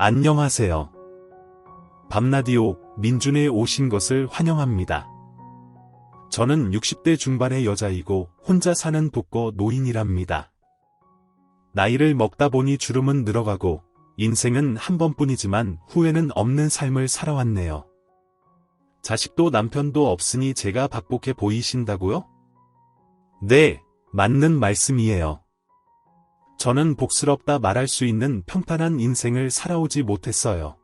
안녕하세요. 밤라디오 민준에 오신 것을 환영합니다. 저는 60대 중반의 여자이고 혼자 사는 독거 노인이랍니다. 나이를 먹다 보니 주름은 늘어가고 인생은 한 번뿐이지만 후회는 없는 삶을 살아왔네요. 자식도 남편도 없으니 제가 박복해 보이신다고요? 네, 맞는 말씀이에요. 저는 복스럽다 말할 수 있는 평탄한 인생을 살아오지 못했어요.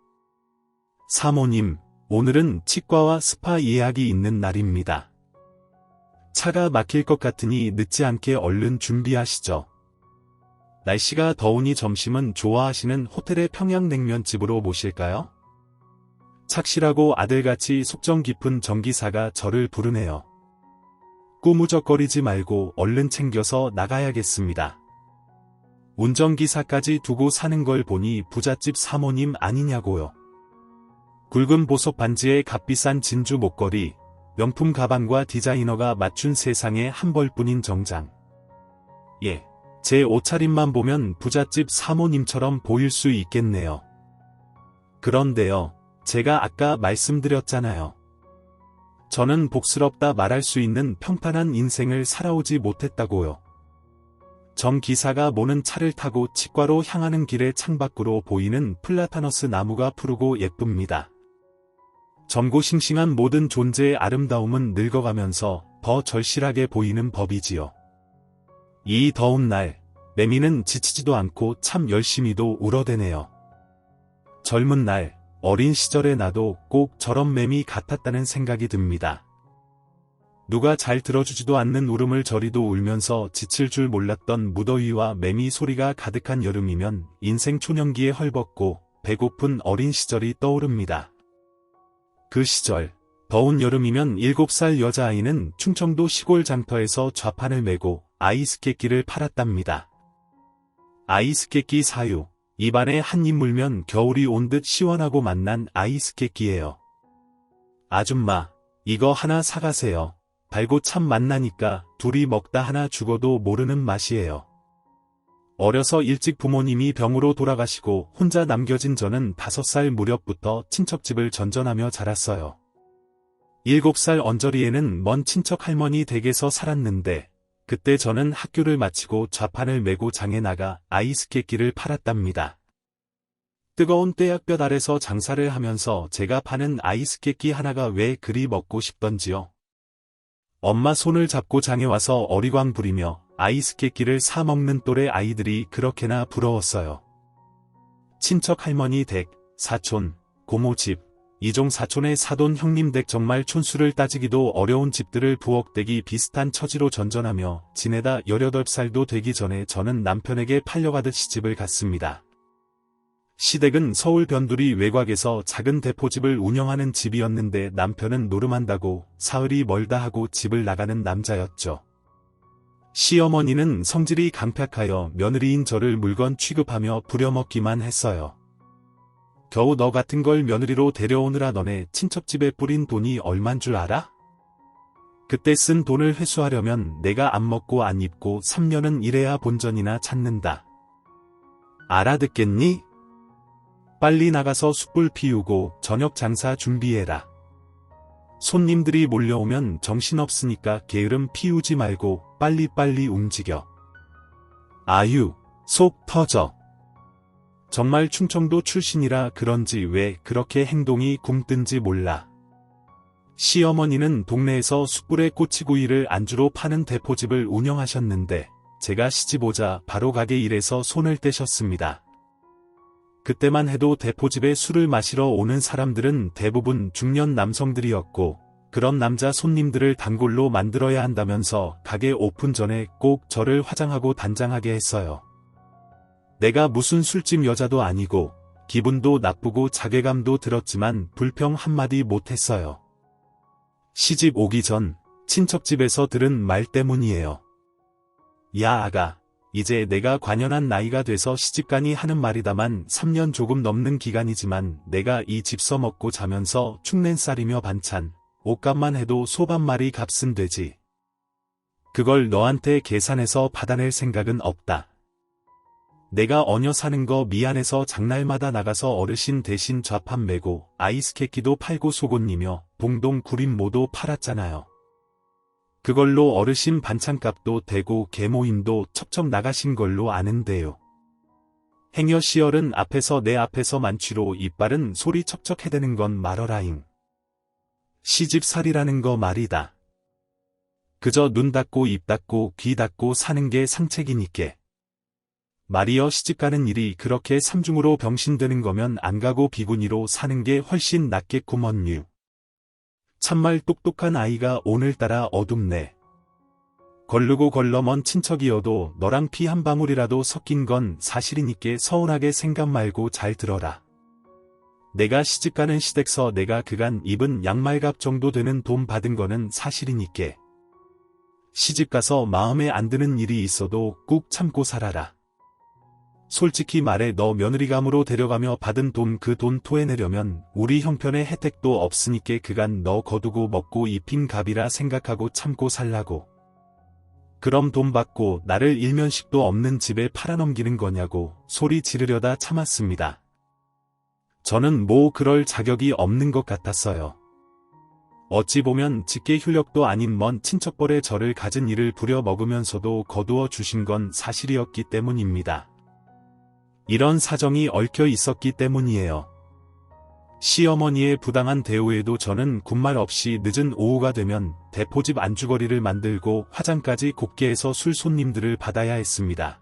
사모님, 오늘은 치과와 스파 예약이 있는 날입니다. 차가 막힐 것 같으니 늦지 않게 얼른 준비하시죠. 날씨가 더우니 점심은 좋아하시는 호텔의 평양냉면집으로 모실까요? 착실하고 아들같이 속정 깊은 정기사가 저를 부르네요. 꾸무적거리지 말고 얼른 챙겨서 나가야겠습니다. 운전기사까지 두고 사는 걸 보니 부잣집 사모님 아니냐고요. 굵은 보석 반지에 값비싼 진주 목걸이, 명품 가방과 디자이너가 맞춘 세상에 한 벌뿐인 정장. 예, 제 옷차림만 보면 부잣집 사모님처럼 보일 수 있겠네요. 그런데요, 제가 아까 말씀드렸잖아요. 저는 복스럽다 말할 수 있는 평탄한 인생을 살아오지 못했다고요. 정 기사가 모는 차를 타고 치과로 향하는 길의 창밖으로 보이는 플라타너스 나무가 푸르고 예쁩니다. 젊고 싱싱한 모든 존재의 아름다움은 늙어가면서 더 절실하게 보이는 법이지요. 이 더운 날, 매미는 지치지도 않고 참 열심히도 울어대네요. 젊은 날, 어린 시절의 나도 꼭 저런 매미 같았다는 생각이 듭니다. 누가 잘 들어주지도 않는 울음을 저리도 울면서 지칠 줄 몰랐던 무더위와 매미 소리가 가득한 여름이면 인생 초년기에 헐벗고 배고픈 어린 시절이 떠오릅니다. 그 시절, 더운 여름이면 7살 여자아이는 충청도 시골 장터에서 좌판을 메고 아이스케끼를 팔았답니다. 아이스케끼 사유, 입안에 한 입 물면 겨울이 온 듯 시원하고 맛난 아이스케끼예요. 아줌마, 이거 하나 사가세요. 달고 참 맛나니까 둘이 먹다 하나 죽어도 모르는 맛이에요. 어려서 일찍 부모님이 병으로 돌아가시고 혼자 남겨진 저는 5살 무렵부터 친척집을 전전하며 자랐어요. 7살 언저리에는 먼 친척 할머니 댁에서 살았는데 그때 저는 학교를 마치고 좌판을 메고 장에 나가 아이스케끼를 팔았답니다. 뜨거운 떼약볕 아래서 장사를 하면서 제가 파는 아이스케끼 하나가 왜 그리 먹고 싶던지요. 엄마 손을 잡고 장에 와서 어리광 부리며 아이스케끼를 사 먹는 또래 아이들이 그렇게나 부러웠어요. 친척 할머니 댁, 사촌, 고모 집, 이종 사촌의 사돈 형님 댁 정말 촌수를 따지기도 어려운 집들을 부엌대기 비슷한 처지로 전전하며 지내다 18살도 되기 전에 저는 남편에게 팔려가듯 시집을 갔습니다. 시댁은 서울 변두리 외곽에서 작은 대포집을 운영하는 집이었는데 남편은 노름한다고 사흘이 멀다 하고 집을 나가는 남자였죠. 시어머니는 성질이 강팍하여 며느리인 저를 물건 취급하며 부려먹기만 했어요. 겨우 너 같은 걸 며느리로 데려오느라 너네 친척집에 뿌린 돈이 얼만 줄 알아? 그때 쓴 돈을 회수하려면 내가 안 먹고 안 입고 3년은 일해야 본전이나 찾는다. 알아듣겠니? 빨리 나가서 숯불 피우고 저녁 장사 준비해라. 손님들이 몰려오면 정신없으니까 게으름 피우지 말고 빨리빨리 움직여. 아유, 속 터져. 정말 충청도 출신이라 그런지 왜 그렇게 행동이 굼뜬지 몰라. 시어머니는 동네에서 숯불에 꼬치구이를 안주로 파는 대포집을 운영하셨는데 제가 시집오자 바로 가게 일에서 손을 떼셨습니다. 그때만 해도 대포집에 술을 마시러 오는 사람들은 대부분 중년 남성들이었고 그런 남자 손님들을 단골로 만들어야 한다면서 가게 오픈 전에 꼭 저를 화장하고 단장하게 했어요. 내가 무슨 술집 여자도 아니고 기분도 나쁘고 자괴감도 들었지만 불평 한마디 못했어요. 시집 오기 전 친척집에서 들은 말 때문이에요. 야 아가, 이제 내가 관연한 나이가 돼서 시집가니 하는 말이다만 3년 조금 넘는 기간이지만 내가 이 집 써먹고 자면서 축낸쌀이며 반찬, 옷값만 해도 소반마리 값은 되지. 그걸 너한테 계산해서 받아낼 생각은 없다. 내가 어녀 사는 거 미안해서 장날마다 나가서 어르신 대신 좌판 메고 아이스케키도 팔고 속옷이며 봉동 구림모도 팔았잖아요. 그걸로 어르신 반찬값도 되고 계모임도 첩첩 나가신 걸로 아는데요. 행여 시얼은 앞에서 내 앞에서 만취로 이빨은 소리 척척 해대는 건 말어라잉. 시집살이라는 거 말이다. 그저 눈 닫고 입 닫고 귀 닫고 사는 게 상책이니께. 말이여 시집가는 일이 그렇게 삼중으로 병신되는 거면 안 가고 비구니로 사는 게 훨씬 낫겠구먼유. 참말 똑똑한 아이가 오늘따라 어둡네. 걸르고 걸러먼 친척이어도 너랑 피 한 방울이라도 섞인 건 사실이니께 서운하게 생각 말고 잘 들어라. 내가 시집가는 시댁서 내가 그간 입은 양말값 정도 되는 돈 받은 거는 사실이니께. 시집가서 마음에 안 드는 일이 있어도 꾹 참고 살아라. 솔직히 말해 너 며느리감으로 데려가며 받은 돈 그 돈 토해내려면 우리 형편에 혜택도 없으니께 그간 너 거두고 먹고 입힌 갑이라 생각하고 참고 살라고. 그럼 돈 받고 나를 일면식도 없는 집에 팔아넘기는 거냐고 소리 지르려다 참았습니다. 저는 뭐 그럴 자격이 없는 것 같았어요. 어찌 보면 직계 효력도 아닌 먼 친척벌에 저를 가진 일을 부려먹으면서도 거두어 주신 건 사실이었기 때문입니다. 이런 사정이 얽혀 있었기 때문이에요. 시어머니의 부당한 대우에도 저는 군말 없이 늦은 오후가 되면 대포집 안주거리를 만들고 화장까지 곱게 해서 술 손님들을 받아야 했습니다.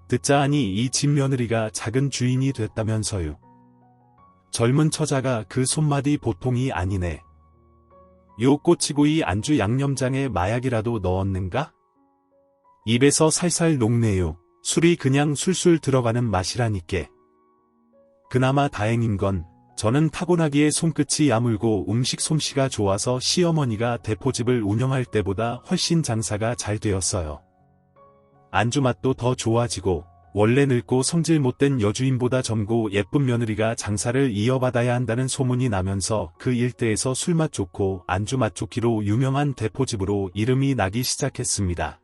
듣자 하니 이 집 며느리가 작은 주인이 됐다면서요. 젊은 처자가 그 손맛이 보통이 아니네. 요 꼬치구이 안주 양념장에 마약이라도 넣었는가? 입에서 살살 녹네요. 술이 그냥 술술 들어가는 맛이라니께. 그나마 다행인 건 저는 타고나기에 손끝이 야물고 음식 솜씨가 좋아서 시어머니가 대포집을 운영할 때보다 훨씬 장사가 잘 되었어요. 안주 맛도 더 좋아지고 원래 늙고 성질 못된 여주인보다 젊고 예쁜 며느리가 장사를 이어받아야 한다는 소문이 나면서 그 일대에서 술맛 좋고 안주 맛 좋기로 유명한 대포집으로 이름이 나기 시작했습니다.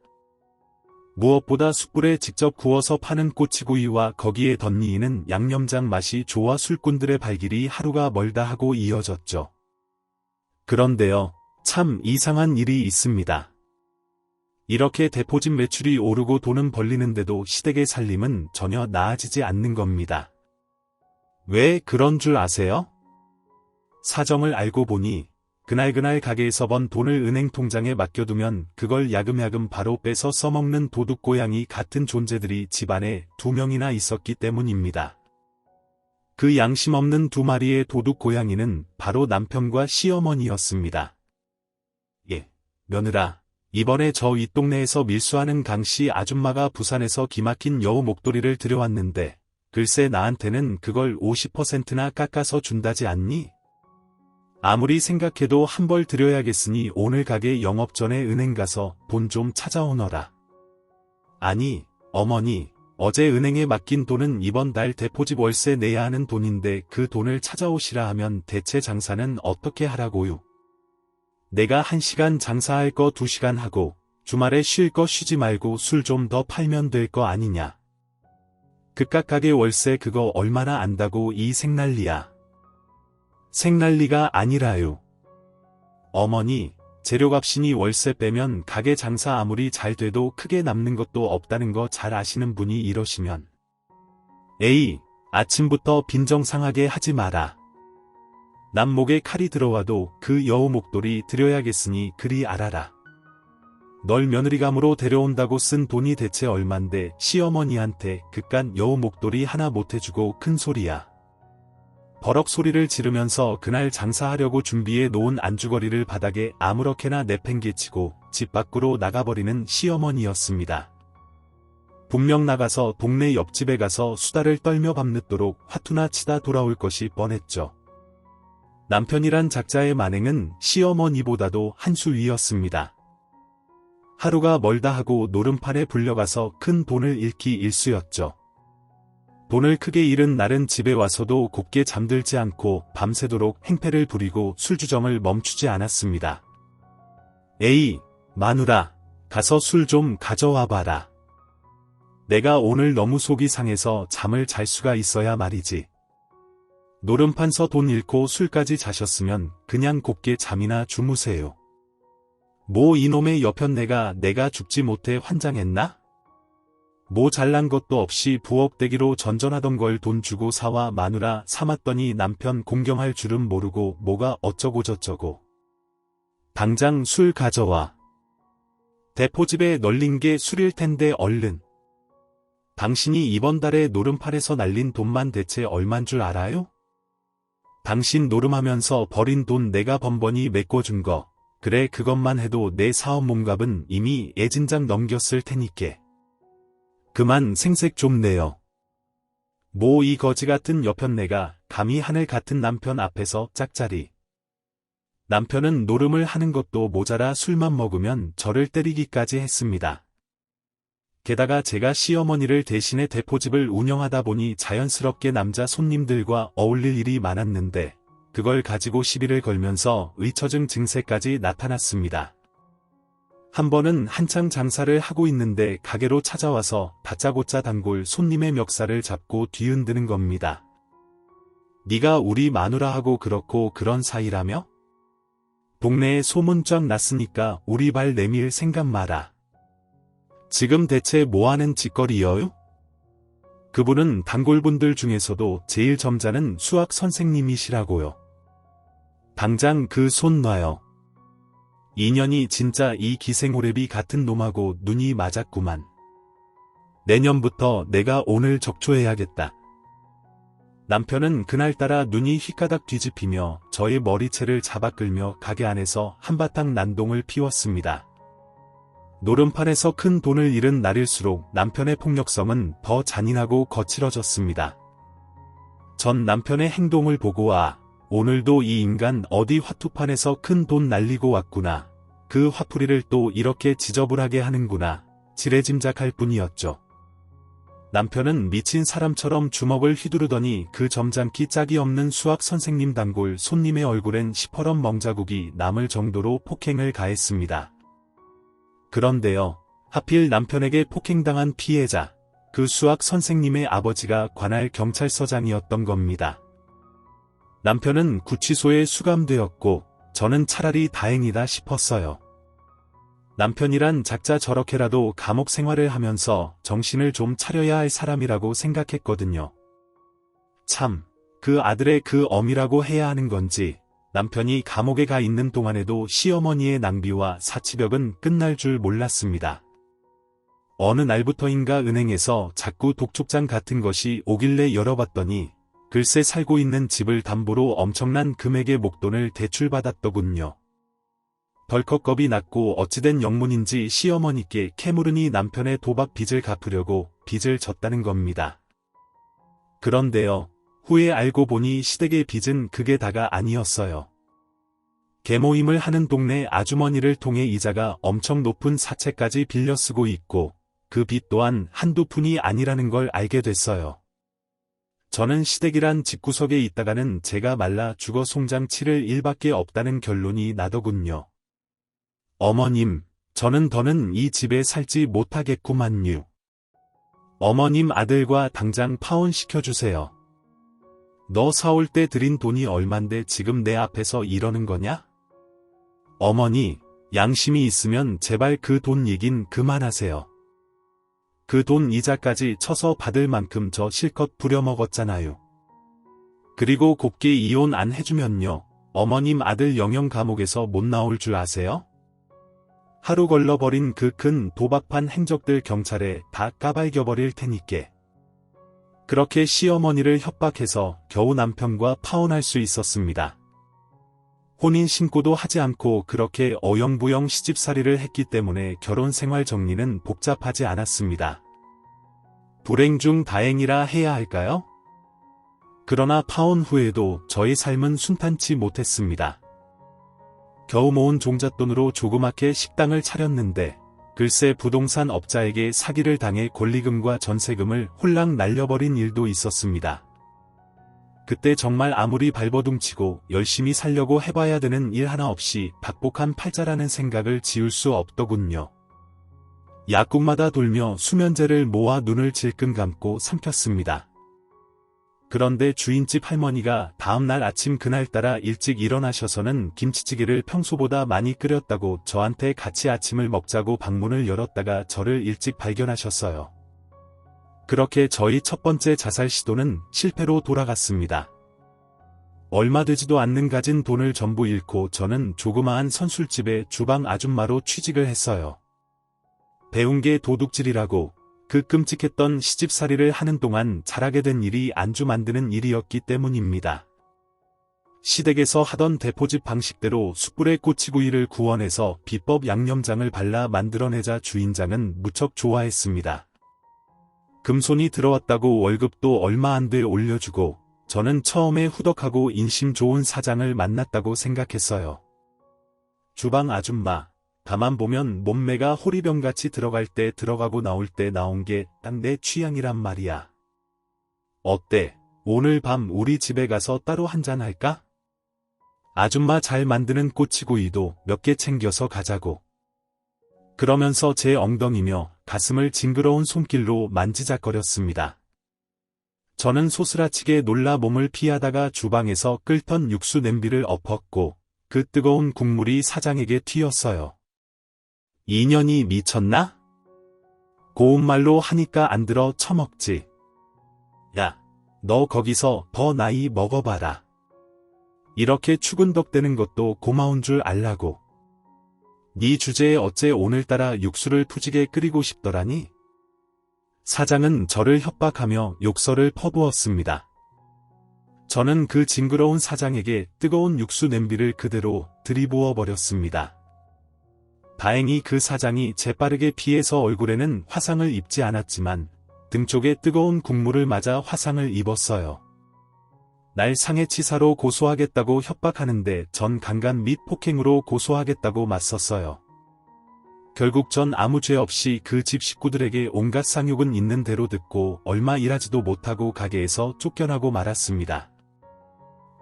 무엇보다 숯불에 직접 구워서 파는 꼬치구이와 거기에 덧니이는 양념장 맛이 좋아 술꾼들의 발길이 하루가 멀다 하고 이어졌죠. 그런데요, 참 이상한 일이 있습니다. 이렇게 대포집 매출이 오르고 돈은 벌리는데도 시댁의 살림은 전혀 나아지지 않는 겁니다. 왜 그런 줄 아세요? 사정을 알고 보니 그날 가게에서 번 돈을 은행 통장에 맡겨두면 그걸 야금야금 바로 빼서 써먹는 도둑고양이 같은 존재들이 집안에 2명이나 있었기 때문입니다. 그 양심 없는 2마리의 도둑고양이는 바로 남편과 시어머니였습니다. 예, 며느라, 이번에 저 윗동네에서 밀수하는 강씨 아줌마가 부산에서 기막힌 여우 목도리를 들여왔는데 글쎄 나한테는 그걸 50%나 깎아서 준다지 않니? 아무리 생각해도 한 벌 드려야겠으니 오늘 가게 영업 전에 은행 가서 돈 좀 찾아오너라. 아니, 어머니, 어제 은행에 맡긴 돈은 이번 달 대포집 월세 내야 하는 돈인데 그 돈을 찾아오시라 하면 대체 장사는 어떻게 하라고요? 내가 1시간 장사할 거 2시간 하고 주말에 쉴 거 쉬지 말고 술 좀 더 팔면 될 거 아니냐. 그깟 가게 월세 그거 얼마나 안다고 이 생난리야. 생난리가 아니라요. 어머니, 재료값이니 월세 빼면 가게 장사 아무리 잘 돼도 크게 남는 것도 없다는 거 잘 아시는 분이 이러시면. 에이, 아침부터 빈정상하게 하지 마라. 남 목에 칼이 들어와도 그 여우 목도리 드려야겠으니 그리 알아라. 널 며느리감으로 데려온다고 쓴 돈이 대체 얼만데 시어머니한테 그깟 여우 목도리 하나 못해주고 큰 소리야. 버럭 소리를 지르면서 그날 장사하려고 준비해 놓은 안주거리를 바닥에 아무렇게나 내팽개치고 집 밖으로 나가버리는 시어머니였습니다. 분명 나가서 동네 옆집에 가서 수다를 떨며 밤늦도록 화투나 치다 돌아올 것이 뻔했죠. 남편이란 작자의 만행은 시어머니보다도 한 수 위였습니다. 하루가 멀다 하고 노름판에 불려가서 큰 돈을 잃기 일쑤였죠. 돈을 크게 잃은 날은 집에 와서도 곱게 잠들지 않고 밤새도록 행패를 부리고 술주정을 멈추지 않았습니다. 에이, 마누라, 가서 술 좀 가져와 봐라. 내가 오늘 너무 속이 상해서 잠을 잘 수가 있어야 말이지. 노름판서 돈 잃고 술까지 자셨으면 그냥 곱게 잠이나 주무세요. 뭐 이놈의 여편네가 죽지 못해 환장했나? 뭐 잘난 것도 없이 부엌대기로 전전하던 걸 돈 주고 사와 마누라 삼았더니 남편 공경할 줄은 모르고 뭐가 어쩌고 저쩌고. 당장 술 가져와. 대포집에 널린 게 술일 텐데 얼른. 당신이 이번 달에 노름팔에서 날린 돈만 대체 얼만 줄 알아요? 당신 노름하면서 버린 돈 내가 번번이 메꿔준 거. 그래 그것만 해도 내 사업 몸값은 이미 애진작 넘겼을 테니께. 그만 생색 좀 내요. 뭐 이 거지 같은 여편네가 감히 하늘 같은 남편 앞에서 짝짜리. 남편은 노름을 하는 것도 모자라 술만 먹으면 저를 때리기까지 했습니다. 게다가 제가 시어머니를 대신해 대포집을 운영하다 보니 자연스럽게 남자 손님들과 어울릴 일이 많았는데 그걸 가지고 시비를 걸면서 의처증 증세까지 나타났습니다. 한 번은 한창 장사를 하고 있는데 가게로 찾아와서 다짜고짜 단골 손님의 멱살을 잡고 뒤흔드는 겁니다. 네가 우리 마누라하고 그렇고 그런 사이라며? 동네에 소문 쫙 났으니까 우리 발 내밀 생각 마라. 지금 대체 뭐하는 짓거리여요? 그분은 단골분들 중에서도 제일 점잖은 수학 선생님이시라고요. 당장 그 손 놔요. 인연이 진짜 이 기생오래비 같은 놈하고 눈이 맞았구만. 내년부터 내가 오늘 적초해야겠다. 남편은 그날따라 눈이 휘가닥 뒤집히며 저의 머리채를 잡아 끌며 가게 안에서 한바탕 난동을 피웠습니다. 노름판에서 큰 돈을 잃은 날일수록 남편의 폭력성은 더 잔인하고 거칠어졌습니다. 전 남편의 행동을 보고 오늘도 이 인간 어디 화투판에서 큰 돈 날리고 왔구나. 그 화풀이를 또 이렇게 지저분하게 하는구나. 지레짐작할 뿐이었죠. 남편은 미친 사람처럼 주먹을 휘두르더니 그 점잖기 짝이 없는 수학 선생님 단골 손님의 얼굴엔 시퍼런 멍자국이 남을 정도로 폭행을 가했습니다. 그런데요, 하필 남편에게 폭행당한 피해자, 그 수학 선생님의 아버지가 관할 경찰서장이었던 겁니다. 남편은 구치소에 수감되었고 저는 차라리 다행이다 싶었어요. 남편이란 작자 저렇게라도 감옥 생활을 하면서 정신을 좀 차려야 할 사람이라고 생각했거든요. 참, 그 아들의 그 어미라고 해야 하는 건지 남편이 감옥에 가 있는 동안에도 시어머니의 낭비와 사치벽은 끝날 줄 몰랐습니다. 어느 날부터인가 은행에서 자꾸 독촉장 같은 것이 오길래 열어봤더니 글쎄 살고 있는 집을 담보로 엄청난 금액의 목돈을 대출받았더군요. 덜컥 겁이 났고 어찌된 영문인지 시어머니께 캐물으니 남편의 도박 빚을 갚으려고 빚을 졌다는 겁니다. 그런데요, 후에 알고 보니 시댁의 빚은 그게 다가 아니었어요. 계모임을 하는 동네 아주머니를 통해 이자가 엄청 높은 사채까지 빌려 쓰고 있고 그 빚 또한 한두 푼이 아니라는 걸 알게 됐어요. 저는 시댁이란 집구석에 있다가는 제가 말라 죽어 송장 치를 일밖에 없다는 결론이 나더군요. 어머님, 저는 더는 이 집에 살지 못하겠구만요. 어머님 아들과 당장 파혼시켜주세요. 너 사올 때 들인 돈이 얼만데 지금 내 앞에서 이러는 거냐? 어머니, 양심이 있으면 제발 그 돈 얘긴 그만하세요. 그 돈 이자까지 쳐서 받을 만큼 저 실컷 부려먹었잖아요. 그리고 곱게 이혼 안 해주면요, 어머님 아들 영영 감옥에서 못 나올 줄 아세요? 하루 걸러버린 그 큰 도박판 행적들 경찰에 다 까발겨버릴 테니께. 그렇게 시어머니를 협박해서 겨우 남편과 파혼할 수 있었습니다. 혼인 신고도 하지 않고 그렇게 어영부영 시집살이를 했기 때문에 결혼 생활 정리는 복잡하지 않았습니다. 불행 중 다행이라 해야 할까요? 그러나 파혼 후에도 저의 삶은 순탄치 못했습니다. 겨우 모은 종잣돈으로 조그맣게 식당을 차렸는데 글쎄 부동산 업자에게 사기를 당해 권리금과 전세금을 홀랑 날려버린 일도 있었습니다. 그때 정말 아무리 발버둥치고 열심히 살려고 해봐야 되는 일 하나 없이 박복한 팔자라는 생각을 지울 수 없더군요. 약국마다 돌며 수면제를 모아 눈을 질끈 감고 삼켰습니다. 그런데 주인집 할머니가 다음날 아침 그날따라 일찍 일어나셔서는 김치찌개를 평소보다 많이 끓였다고 저한테 같이 아침을 먹자고 방문을 열었다가 저를 일찍 발견하셨어요. 그렇게 저희 첫 번째 자살 시도는 실패로 돌아갔습니다. 얼마 되지도 않는 가진 돈을 전부 잃고 저는 조그마한 선술집에 주방 아줌마로 취직을 했어요. 배운 게 도둑질이라고 그 끔찍했던 시집살이를 하는 동안 잘하게 된 일이 안주 만드는 일이었기 때문입니다. 시댁에서 하던 대포집 방식대로 숯불에 꼬치구이를 구워내서 비법 양념장을 발라 만들어내자 주인장은 무척 좋아했습니다. 금손이 들어왔다고 월급도 얼마 안 돼 올려주고 저는 처음에 후덕하고 인심 좋은 사장을 만났다고 생각했어요. 주방 아줌마, 가만 보면 몸매가 호리병같이 들어갈 때 들어가고 나올 때 나온 게 딱 내 취향이란 말이야. 어때? 오늘 밤 우리 집에 가서 따로 한잔 할까? 아줌마 잘 만드는 꼬치구이도 몇 개 챙겨서 가자고. 그러면서 제 엉덩이며 가슴을 징그러운 손길로 만지작거렸습니다. 저는 소스라치게 놀라 몸을 피하다가 주방에서 끓던 육수 냄비를 엎었고 그 뜨거운 국물이 사장에게 튀었어요. 이년이 미쳤나? 고운말로 하니까 안 들어 처먹지. 야, 너 거기서 더 나이 먹어봐라. 이렇게 추근덕대는 것도 고마운 줄 알라고. 네 주제에 어째 오늘따라 육수를 푸지게 끓이고 싶더라니? 사장은 저를 협박하며 욕설을 퍼부었습니다. 저는 그 징그러운 사장에게 뜨거운 육수 냄비를 그대로 들이부어 버렸습니다. 다행히 그 사장이 재빠르게 피해서 얼굴에는 화상을 입지 않았지만 등 쪽에 뜨거운 국물을 맞아 화상을 입었어요. 날 상해치사로 고소하겠다고 협박하는데 전 강간 및 폭행으로 고소하겠다고 맞섰어요. 결국 전 아무 죄 없이 그 집 식구들에게 온갖 상욕은 있는 대로 듣고 얼마 일하지도 못하고 가게에서 쫓겨나고 말았습니다.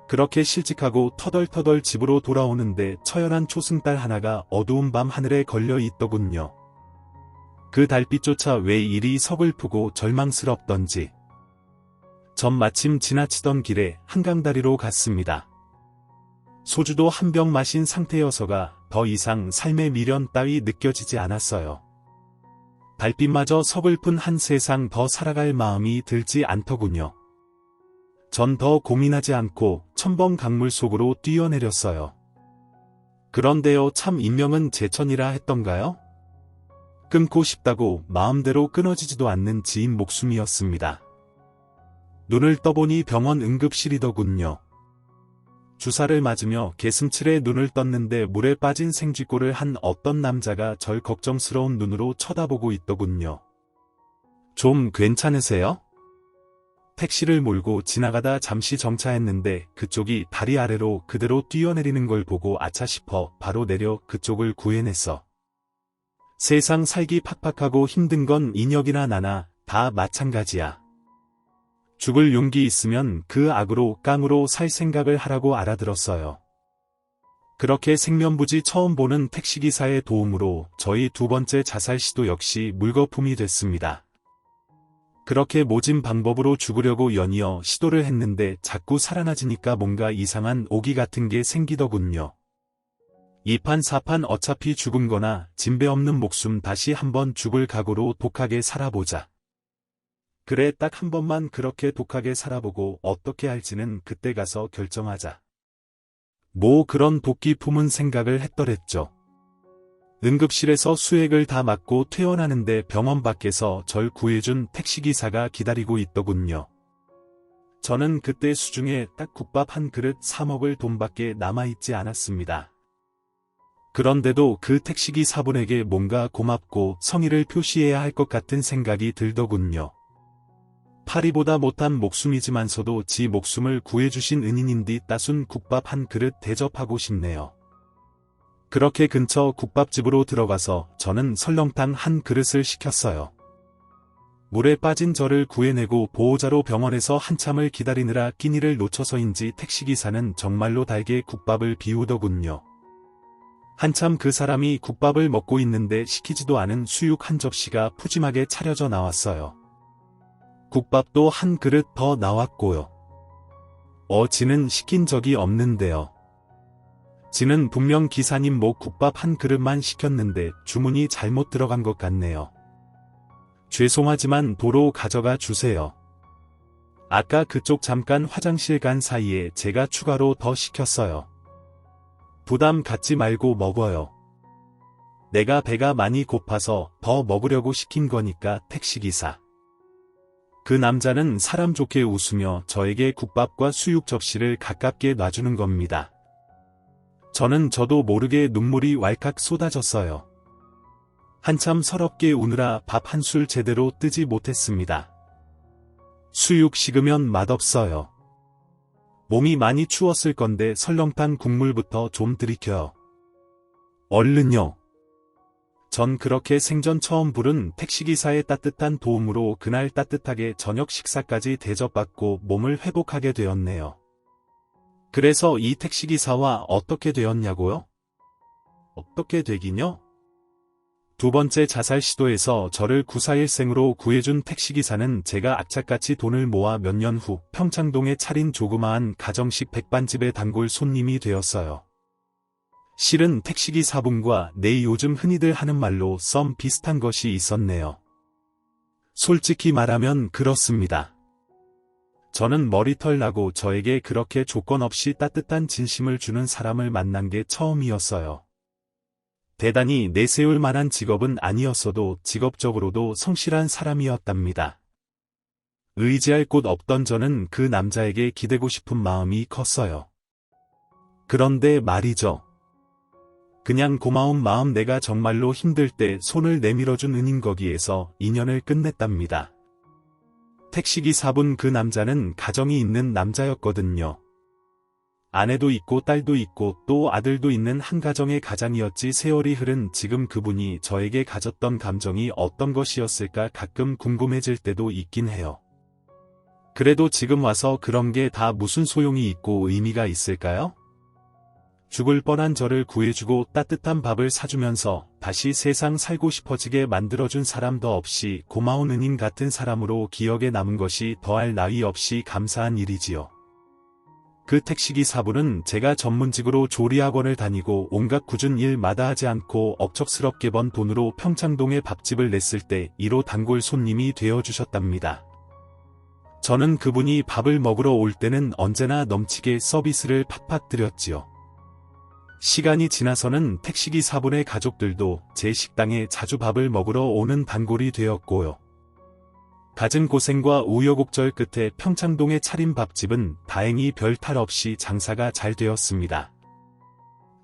그렇게 실직하고 터덜터덜 집으로 돌아오는데 처연한 초승달 하나가 어두운 밤 하늘에 걸려 있더군요. 그 달빛조차 왜 이리 서글프고 절망스럽던지. 전 마침 지나치던 길에 한강다리로 갔습니다. 소주도 한 병 마신 상태여서가 더 이상 삶의 미련 따위 느껴지지 않았어요. 달빛마저 서글픈 한 세상 더 살아갈 마음이 들지 않더군요. 전 더 고민하지 않고 첨벙 강물 속으로 뛰어내렸어요. 그런데요, 참 인명은 제천이라 했던가요? 끊고 싶다고 마음대로 끊어지지도 않는 지인 목숨이었습니다. 눈을 떠보니 병원 응급실이더군요. 주사를 맞으며 개슴츠레 눈을 떴는데 물에 빠진 생쥐꼴을 한 어떤 남자가 절 걱정스러운 눈으로 쳐다보고 있더군요. 좀 괜찮으세요? 택시를 몰고 지나가다 잠시 정차했는데 그쪽이 다리 아래로 그대로 뛰어내리는 걸 보고 아차 싶어 바로 내려 그쪽을 구해냈어. 세상 살기 팍팍하고 힘든 건 인혁이나 나나 다 마찬가지야. 죽을 용기 있으면 그 악으로 깡으로 살 생각을 하라고 알아들었어요. 그렇게 생면부지 처음 보는 택시기사의 도움으로 저희 두 번째 자살 시도 역시 물거품이 됐습니다. 그렇게 모진 방법으로 죽으려고 연이어 시도를 했는데 자꾸 살아나지니까 뭔가 이상한 오기 같은 게 생기더군요. 이판사판 어차피 죽은 거나 진배 없는 목숨 다시 한번 죽을 각오로 독하게 살아보자. 그래, 딱 한 번만 그렇게 독하게 살아보고 어떻게 할지는 그때 가서 결정하자. 뭐 그런 도끼 품은 생각을 했더랬죠. 응급실에서 수액을 다 맞고 퇴원하는데 병원 밖에서 절 구해준 택시기사가 기다리고 있더군요. 저는 그때 수중에 딱 국밥 한 그릇 사 먹을 돈밖에 남아있지 않았습니다. 그런데도 그 택시기사분에게 뭔가 고맙고 성의를 표시해야 할 것 같은 생각이 들더군요. 파리보다 못한 목숨이지만서도 지 목숨을 구해주신 은인인디 따순 국밥 한 그릇 대접하고 싶네요. 그렇게 근처 국밥집으로 들어가서 저는 설렁탕 한 그릇을 시켰어요. 물에 빠진 저를 구해내고 보호자로 병원에서 한참을 기다리느라 끼니를 놓쳐서인지 택시기사는 정말로 달게 국밥을 비우더군요. 한참 그 사람이 국밥을 먹고 있는데 시키지도 않은 수육 한 접시가 푸짐하게 차려져 나왔어요. 국밥도 한 그릇 더 나왔고요. 지는 시킨 적이 없는데요. 지는 분명 기사님 뭐 국밥 한 그릇만 시켰는데 주문이 잘못 들어간 것 같네요. 죄송하지만 도로 가져가 주세요. 아까 그쪽 잠깐 화장실 간 사이에 제가 추가로 더 시켰어요. 부담 갖지 말고 먹어요. 내가 배가 많이 고파서 더 먹으려고 시킨 거니까 택시기사. 그 남자는 사람 좋게 웃으며 저에게 국밥과 수육 접시를 가깝게 놔주는 겁니다. 저도 모르게 눈물이 왈칵 쏟아졌어요. 한참 서럽게 우느라 밥 한 술 제대로 뜨지 못했습니다. 수육 식으면 맛없어요. 몸이 많이 추웠을 건데 설렁탕 국물부터 좀 들이켜요. 얼른요. 전 그렇게 생전 처음 부른 택시기사의 따뜻한 도움으로 그날 따뜻하게 저녁 식사까지 대접받고 몸을 회복하게 되었네요. 그래서 이 택시기사와 어떻게 되었냐고요? 어떻게 되긴요? 두 번째 자살 시도에서 저를 구사일생으로 구해준 택시기사는 제가 악착같이 돈을 모아 몇 년 후 평창동에 차린 조그마한 가정식 백반집의 단골 손님이 되었어요. 실은 택시기사분과 내 요즘 흔히들 하는 말로 썸 비슷한 것이 있었네요. 솔직히 말하면 그렇습니다. 저는 머리털 나고 저에게 그렇게 조건 없이 따뜻한 진심을 주는 사람을 만난 게 처음이었어요. 대단히 내세울 만한 직업은 아니었어도 직업적으로도 성실한 사람이었답니다. 의지할 곳 없던 저는 그 남자에게 기대고 싶은 마음이 컸어요. 그런데 말이죠. 그냥 고마운 마음 내가 정말로 힘들 때 손을 내밀어준 은인 거기에서 인연을 끝냈답니다. 택시기사분 그 남자는 가정이 있는 남자였거든요. 아내도 있고 딸도 있고 또 아들도 있는 한 가정의 가장이었지. 세월이 흐른 지금 그분이 저에게 가졌던 감정이 어떤 것이었을까 가끔 궁금해질 때도 있긴 해요. 그래도 지금 와서 그런 게 다 무슨 소용이 있고 의미가 있을까요? 죽을 뻔한 저를 구해주고 따뜻한 밥을 사주면서 다시 세상 살고 싶어지게 만들어준 사람도 없이 고마운 은인 같은 사람으로 기억에 남은 것이 더할 나위 없이 감사한 일이지요. 그 택시기사분은 제가 전문직으로 조리학원을 다니고 온갖 굳은 일 마다하지 않고 억척스럽게 번 돈으로 평창동에 밥집을 냈을 때 1호 단골 손님이 되어주셨답니다. 저는 그분이 밥을 먹으러 올 때는 언제나 넘치게 서비스를 팍팍 드렸지요. 시간이 지나서는 택시기사분의 가족들도 제 식당에 자주 밥을 먹으러 오는 단골이 되었고요. 갖은 고생과 우여곡절 끝에 평창동에 차린 밥집은 다행히 별 탈 없이 장사가 잘 되었습니다.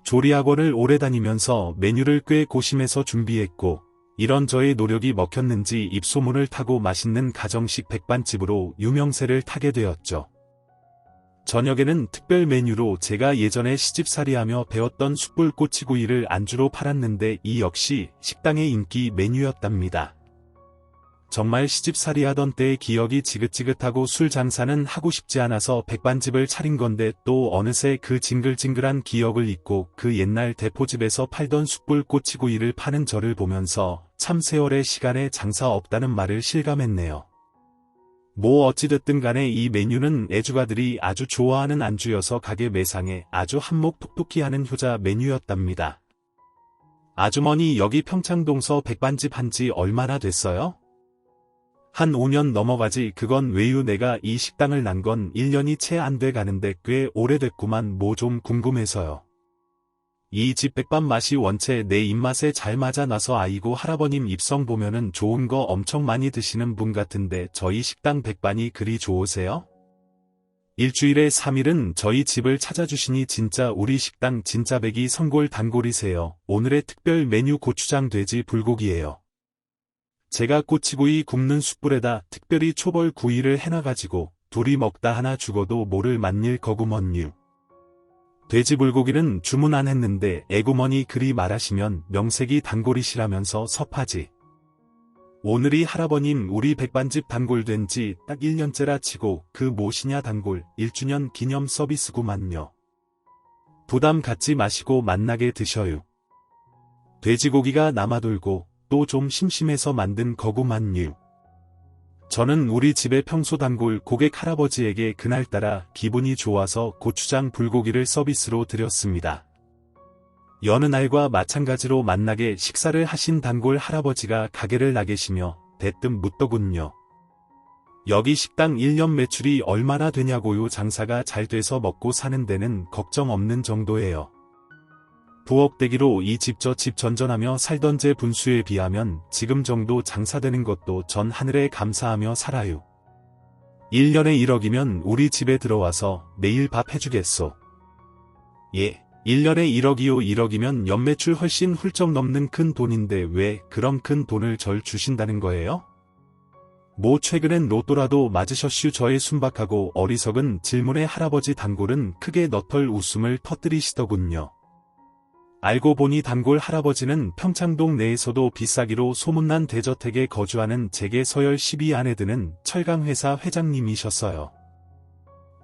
조리학원을 오래 다니면서 메뉴를 꽤 고심해서 준비했고 이런 저의 노력이 먹혔는지 입소문을 타고 맛있는 가정식 백반집으로 유명세를 타게 되었죠. 저녁에는 특별 메뉴로 제가 예전에 시집살이하며 배웠던 숯불 꼬치구이를 안주로 팔았는데 이 역시 식당의 인기 메뉴였답니다. 정말 시집살이하던 때의 기억이 지긋지긋하고 술 장사는 하고 싶지 않아서 백반집을 차린 건데 또 어느새 그 징글징글한 기억을 잊고 그 옛날 대포집에서 팔던 숯불 꼬치구이를 파는 저를 보면서 참 세월의 시간에 장사 없다는 말을 실감했네요. 뭐 어찌됐든 간에 이 메뉴는 애주가들이 아주 좋아하는 안주여서 가게 매상에 아주 한몫 톡톡히 하는 효자 메뉴였답니다. 아주머니 여기 평창동서 백반집 한지 얼마나 됐어요? 한 5년 넘어가지. 그건 왜요? 내가 이 식당을 난 건 1년이 채 안 돼 가는데 꽤 오래됐구만. 뭐 좀 궁금해서요. 이 집 백반 맛이 원체 내 입맛에 잘 맞아 나서. 아이고 할아버님 입성 보면은 좋은 거 엄청 많이 드시는 분 같은데 저희 식당 백반이 그리 좋으세요? 일주일에 3일은 저희 집을 찾아주시니 진짜 우리 식당 진짜 백이 성골 단골이세요. 오늘의 특별 메뉴 고추장 돼지 불고기예요. 제가 꼬치구이 굽는 숯불에다 특별히 초벌 구이를 해놔가지고 둘이 먹다 하나 죽어도 모를 만일 거구먼유. 돼지 불고기는 주문 안 했는데 애구머니 그리 말하시면 명색이 단골이시라면서 섭하지. 오늘이 할아버님 우리 백반집 단골 된 지 딱 1년째라 치고 그 뭐시냐 단골 1주년 기념 서비스구만요. 부담 갖지 마시고 맛나게 드셔요. 돼지고기가 남아돌고 또 좀 심심해서 만든 거구만유. 저는 우리 집의 평소 단골 고객 할아버지에게 그날따라 기분이 좋아서 고추장 불고기를 서비스로 드렸습니다. 여느 날과 마찬가지로 만나게 식사를 하신 단골 할아버지가 가게를 나계시며 대뜸 묻더군요. 여기 식당 1년 매출이 얼마나 되냐고요. 장사가 잘 돼서 먹고 사는 데는 걱정 없는 정도예요. 부엌대기로 이 집 저 집 전전하며 살던 제 분수에 비하면 지금 정도 장사되는 것도 전 하늘에 감사하며 살아요. 1년에 1억이면 우리 집에 들어와서 매일 밥 해주겠소. 예, 1년에 1억이요. 1억이면 연매출 훨씬 훌쩍 넘는 큰 돈인데 왜 그런 큰 돈을 절 주신다는 거예요? 뭐 최근엔 로또라도 맞으셨슈. 저의 순박하고 어리석은 질문에 할아버지 단골은 크게 너털 웃음을 터뜨리시더군요. 알고 보니 단골 할아버지는 평창동 내에서도 비싸기로 소문난 대저택에 거주하는 제게 서열 10위 안에 드는 철강회사 회장님이셨어요.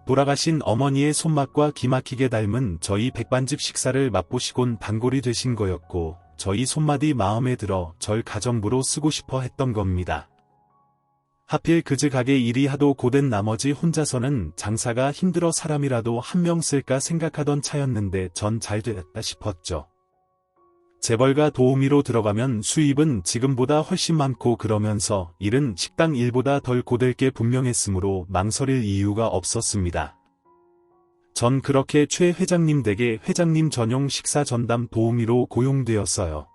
돌아가신 어머니의 손맛과 기막히게 닮은 저희 백반집 식사를 맛보시곤 단골이 되신 거였고 저희 손맛이 마음에 들어 절 가정부로 쓰고 싶어 했던 겁니다. 하필 그즈 가게 일이 하도 고된 나머지 혼자서는 장사가 힘들어 사람이라도 한 명 쓸까 생각하던 차였는데 전 잘 됐다 싶었죠. 재벌가 도우미로 들어가면 수입은 지금보다 훨씬 많고 그러면서 일은 식당 일보다 덜 고될 게 분명했으므로 망설일 이유가 없었습니다. 전 그렇게 최 회장님 댁에 회장님 전용 식사 전담 도우미로 고용되었어요.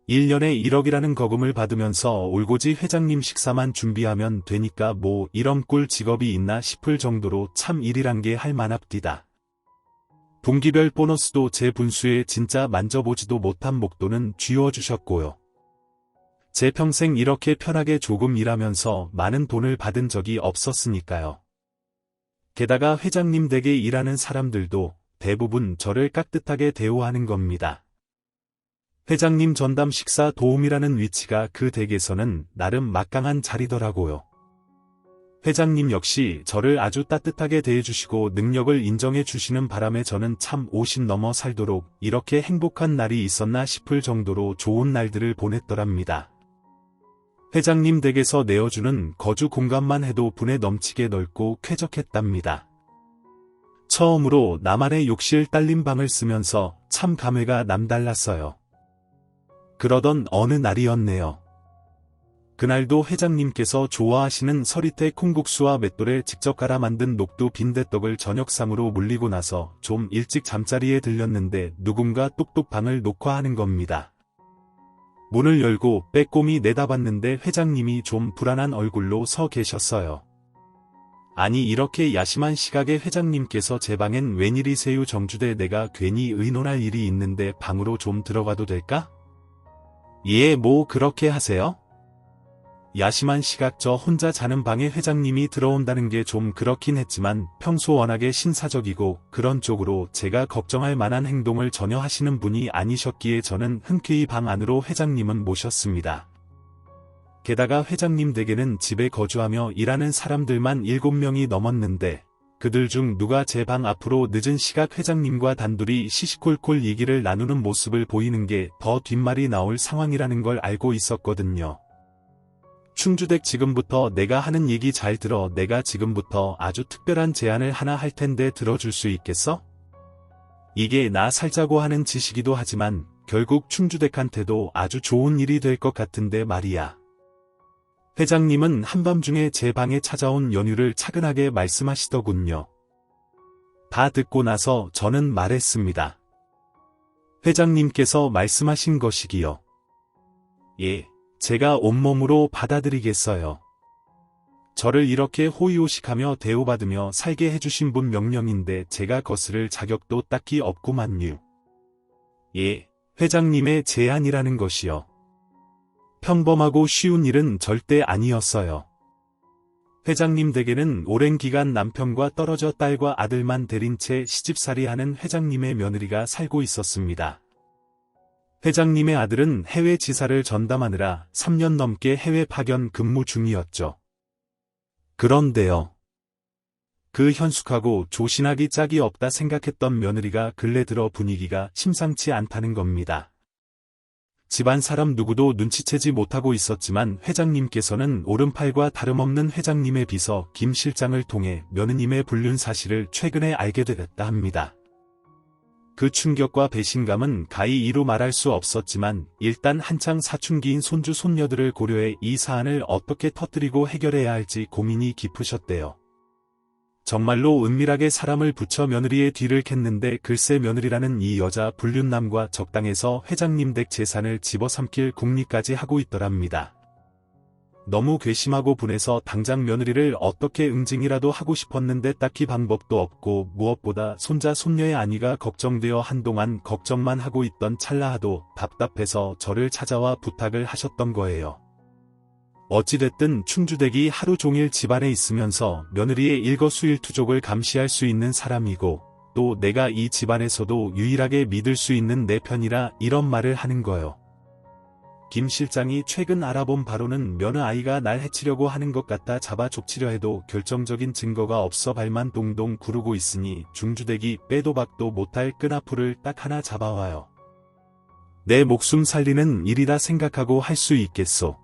1년에 1억이라는 거금을 받으면서 올고지 회장님 식사만 준비하면 되니까 뭐 이런 꿀 직업이 있나 싶을 정도로 참 일이란 게 할 만합디다. 분기별 보너스도 제 분수에 진짜 만져보지도 못한 목돈은 쥐어주셨고요. 제 평생 이렇게 편하게 조금 일하면서 많은 돈을 받은 적이 없었으니까요. 게다가 회장님 댁에 일하는 사람들도 대부분 저를 깍듯하게 대우하는 겁니다. 회장님 전담 식사 도우미라는 위치가 그 댁에서는 나름 막강한 자리더라고요. 회장님 역시 저를 아주 따뜻하게 대해주시고 능력을 인정해 주시는 바람에 저는 참 50 넘어 살도록 이렇게 행복한 날이 있었나 싶을 정도로 좋은 날들을 보냈더랍니다. 회장님 댁에서 내어주는 거주 공간만 해도 분에 넘치게 넓고 쾌적했답니다. 처음으로 나만의 욕실 딸린 방을 쓰면서 참 감회가 남달랐어요. 그러던 어느 날이었네요. 그날도 회장님께서 좋아하시는 서리태 콩국수와 맷돌에 직접 갈아 만든 녹두 빈대떡을 저녁상으로 물리고 나서 좀 일찍 잠자리에 들렸는데 누군가 뚝뚝 방을 녹화하는 겁니다. 문을 열고 빼꼼히 내다봤는데 회장님이 좀 불안한 얼굴로 서 계셨어요. 아니 이렇게 야심한 시각에 회장님께서 제 방엔 웬일이세요? 정주대 내가 괜히 의논할 일이 있는데 방으로 좀 들어가도 될까? 예, 뭐 그렇게 하세요? 야심한 시각 저 혼자 자는 방에 회장님이 들어온다는 게 좀 그렇긴 했지만 평소 워낙에 신사적이고 그런 쪽으로 제가 걱정할 만한 행동을 전혀 하시는 분이 아니셨기에 저는 흔쾌히 방 안으로 회장님은 모셨습니다. 게다가 회장님 댁에는 집에 거주하며 일하는 사람들만 7명이 넘었는데 그들 중 누가 제 방 앞으로 늦은 시각 회장님과 단둘이 시시콜콜 얘기를 나누는 모습을 보이는 게 더 뒷말이 나올 상황이라는 걸 알고 있었거든요. 충주댁 지금부터 내가 하는 얘기 잘 들어. 내가 지금부터 아주 특별한 제안을 하나 할 텐데 들어줄 수 있겠어? 이게 나 살자고 하는 짓이기도 하지만 결국 충주댁한테도 아주 좋은 일이 될 것 같은데 말이야. 회장님은 한밤중에 제 방에 찾아온 연유를 차근하게 말씀하시더군요. 다 듣고 나서 저는 말했습니다. 회장님께서 말씀하신 것이기요. 예, 제가 온몸으로 받아들이겠어요. 저를 이렇게 호의호식하며 대우받으며 살게 해주신 분 명령인데 제가 거스를 자격도 딱히 없구만요. 예, 회장님의 제안이라는 것이요. 평범하고 쉬운 일은 절대 아니었어요. 회장님 댁에는 오랜 기간 남편과 떨어져 딸과 아들만 데린 채 시집살이하는 회장님의 며느리가 살고 있었습니다. 회장님의 아들은 해외 지사를 전담하느라 3년 넘게 해외 파견 근무 중이었죠. 그런데요. 그 현숙하고 조신하기 짝이 없다 생각했던 며느리가 근래 들어 분위기가 심상치 않다는 겁니다. 집안 사람 누구도 눈치채지 못하고 있었지만 회장님께서는 오른팔과 다름없는 회장님의 비서 김 실장을 통해 며느님의 불륜 사실을 최근에 알게 됐다 합니다. 그 충격과 배신감은 가히 이루 말할 수 없었지만 일단 한창 사춘기인 손주 손녀들을 고려해 이 사안을 어떻게 터뜨리고 해결해야 할지 고민이 깊으셨대요. 정말로 은밀하게 사람을 붙여 며느리의 뒤를 캤는데 글쎄 며느리라는 이 여자 불륜남과 적당해서 회장님 댁 재산을 집어삼킬 궁리까지 하고 있더랍니다. 너무 괘씸하고 분해서 당장 며느리를 어떻게 응징이라도 하고 싶었는데 딱히 방법도 없고 무엇보다 손자 손녀의 안위가 걱정되어 한동안 걱정만 하고 있던 찰나하도 답답해서 저를 찾아와 부탁을 하셨던 거예요. 어찌됐든 충주댁이 하루 종일 집안에 있으면서 며느리의 일거수일투족을 감시할 수 있는 사람이고 또 내가 이 집안에서도 유일하게 믿을 수 있는 내 편이라 이런 말을 하는 거요. 김 실장이 최근 알아본 바로는 며느아이가 날 해치려고 하는 것 같아 잡아 족치려 해도 결정적인 증거가 없어 발만 동동 구르고 있으니 중주댁이 빼도 박도 못할 끈아풀을 딱 하나 잡아와요. 내 목숨 살리는 일이다 생각하고 할 수 있겠소.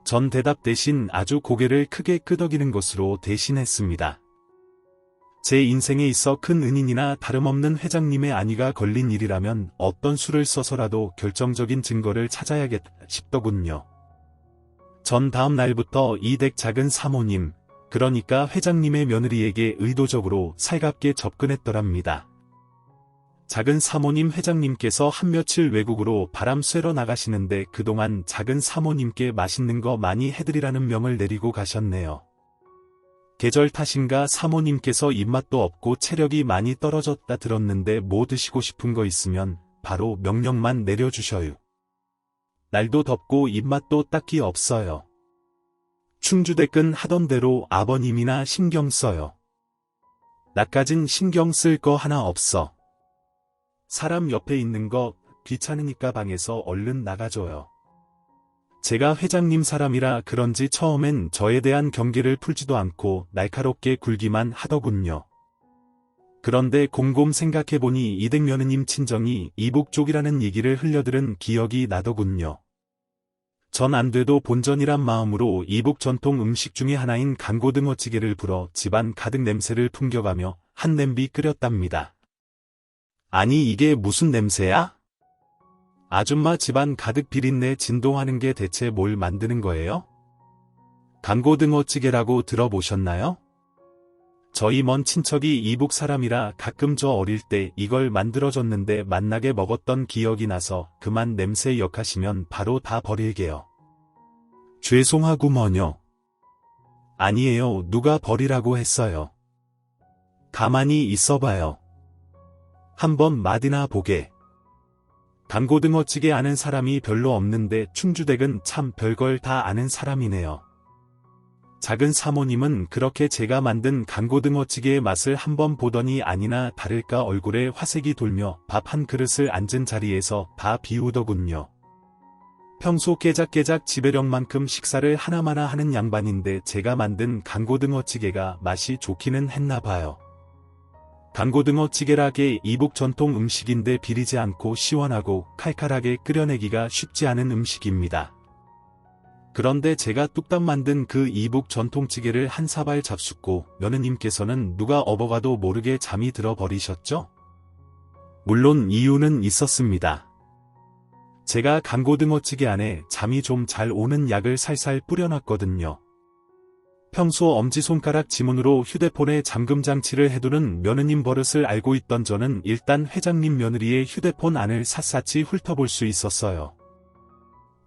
전 대답 대신 아주 고개를 크게 끄덕이는 것으로 대신했습니다. 제 인생에 있어 큰 은인이나 다름없는 회장님의 안위가 걸린 일이라면 어떤 수를 써서라도 결정적인 증거를 찾아야겠다 싶더군요. 전 다음 날부터 이 댁 작은 사모님, 그러니까 회장님의 며느리에게 의도적으로 살갑게 접근했더랍니다. 작은 사모님 회장님께서 한 며칠 외국으로 바람 쐬러 나가시는데 그동안 작은 사모님께 맛있는 거 많이 해드리라는 명을 내리고 가셨네요. 계절 탓인가 사모님께서 입맛도 없고 체력이 많이 떨어졌다 들었는데 뭐 드시고 싶은 거 있으면 바로 명령만 내려주셔요. 날도 덥고 입맛도 딱히 없어요. 충주댁은 하던 대로 아버님이나 신경 써요. 나까진 신경 쓸 거 하나 없어. 사람 옆에 있는 거 귀찮으니까 방에서 얼른 나가줘요. 제가 회장님 사람이라 그런지 처음엔 저에 대한 경계를 풀지도 않고 날카롭게 굴기만 하더군요. 그런데 곰곰 생각해보니 이댁 며느님 친정이 이북 쪽이라는 얘기를 흘려들은 기억이 나더군요. 전 안 돼도 본전이란 마음으로 이북 전통 음식 중에 하나인 강고등어찌개를 불어 집안 가득 냄새를 풍겨가며 한 냄비 끓였답니다. 아니 이게 무슨 냄새야? 아줌마 집안 가득 비린내 진동하는 게 대체 뭘 만드는 거예요? 강고등어찌개라고 들어보셨나요? 저희 먼 친척이 이북 사람이라 가끔 저 어릴 때 이걸 만들어줬는데 맛나게 먹었던 기억이 나서 그만 냄새 역하시면 바로 다 버릴게요. 죄송하구먼요. 아니에요. 누가 버리라고 했어요. 가만히 있어봐요. 한번 맛이나 보게. 강고등어찌개 아는 사람이 별로 없는데 충주댁은 참 별걸 다 아는 사람이네요. 작은 사모님은 그렇게 제가 만든 강고등어찌개의 맛을 한번 보더니 아니나 다를까 얼굴에 화색이 돌며 밥 한 그릇을 앉은 자리에서 다 비우더군요. 평소 깨작깨작 지배력만큼 식사를 하나마나 하는 양반인데 제가 만든 강고등어찌개가 맛이 좋기는 했나 봐요. 강고등어찌개라게 이북 전통 음식인데 비리지 않고 시원하고 칼칼하게 끓여내기가 쉽지 않은 음식입니다. 그런데 제가 뚝딱 만든 그 이북 전통찌개를 한 사발 잡숫고 며느님께서는 누가 업어가도 모르게 잠이 들어 버리셨죠? 물론 이유는 있었습니다. 제가 강고등어찌개 안에 잠이 좀 잘 오는 약을 살살 뿌려놨거든요. 평소 엄지손가락 지문으로 휴대폰에 잠금 장치를 해두는 며느님 버릇을 알고 있던 저는 일단 회장님 며느리의 휴대폰 안을 샅샅이 훑어볼 수 있었어요.